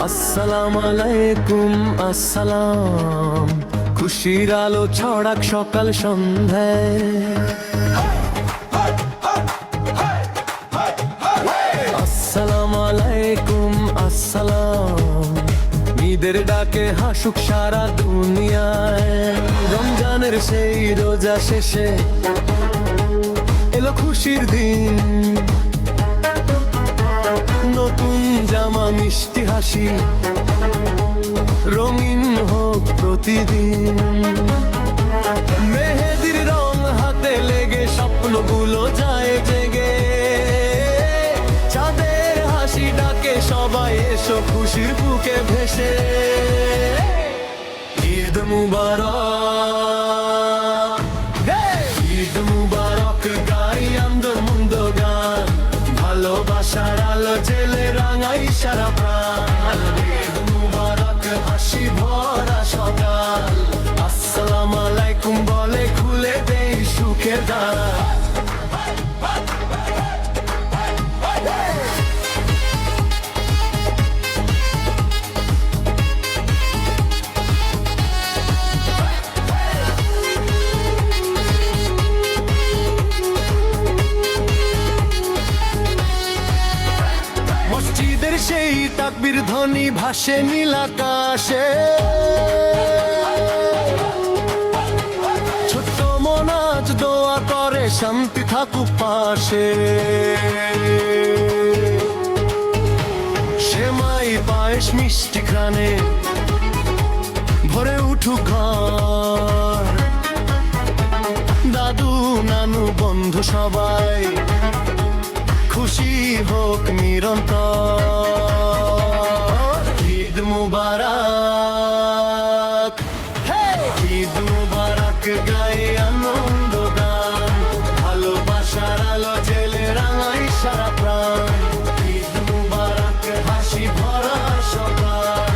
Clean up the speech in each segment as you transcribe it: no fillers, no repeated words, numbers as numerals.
আসসালামু আলাইকুম আসসালাম, খুশির আলো ছড়াক সকাল সন্ধ্যায়। আসসালামু আলাইকুম আসসালাম, ঈদের ডাকে হাসুক সারা দুনিয়ায়। রমজানের সেই রোজা শেষে এলো খুশির দিন, নতুন জামা মিষ্টি হাসি রঙিন হোক প্রতিদিন। মেহেদির রং হাতে লেগে স্বপ্নগুলো যায় জেগে, চাঁদের হাসি ডাকে সবাই এসো খুশির বুকে ভেসে। ঈদ মুবারক, ঈদ মুবারক গাই আমরা মুন্দ গান, ভালোবাসার আলো জেলে রাঙাই সারা প্রাণ। ঈদ মুবারক হাসি ভরা সকাল, আসসালামু আলাইকুম বলে খুলে দেই সুখের দ্বার। মসজিদের সেই তাকবীর ধ্বনি ভাসে নীল আকাশে, ছোট্ট মোনাজ দোয়া করে শান্তি থাকুক পাশে। সেমাই পায়েস মিষ্টি ঘ্রাণে ভরে উঠুক ঘর, দাদু নানু বন্ধু সবাই খুশি হোক নিরন্তর। ঈদ মুবারক, ঈদ মুবারক গাই আনন্দ গান, ভালোবাসার আলো জেলে রাঙাই সারা প্রাণ। ঈদ মুবারক হাসি ভরা সকাল,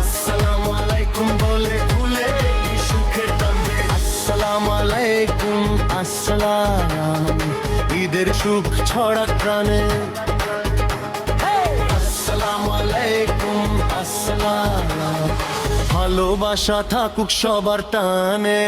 আসসালামু আলাইকুম বলে খুলে সুখের টানবে। আসসালামু আলাইকুম আসসালাম, ঈদের সুখ ছড়াক প্রাণে। আসসালামু আলাইকুম আসসালাম, ভালোবাসা থাকুক সবার টানে।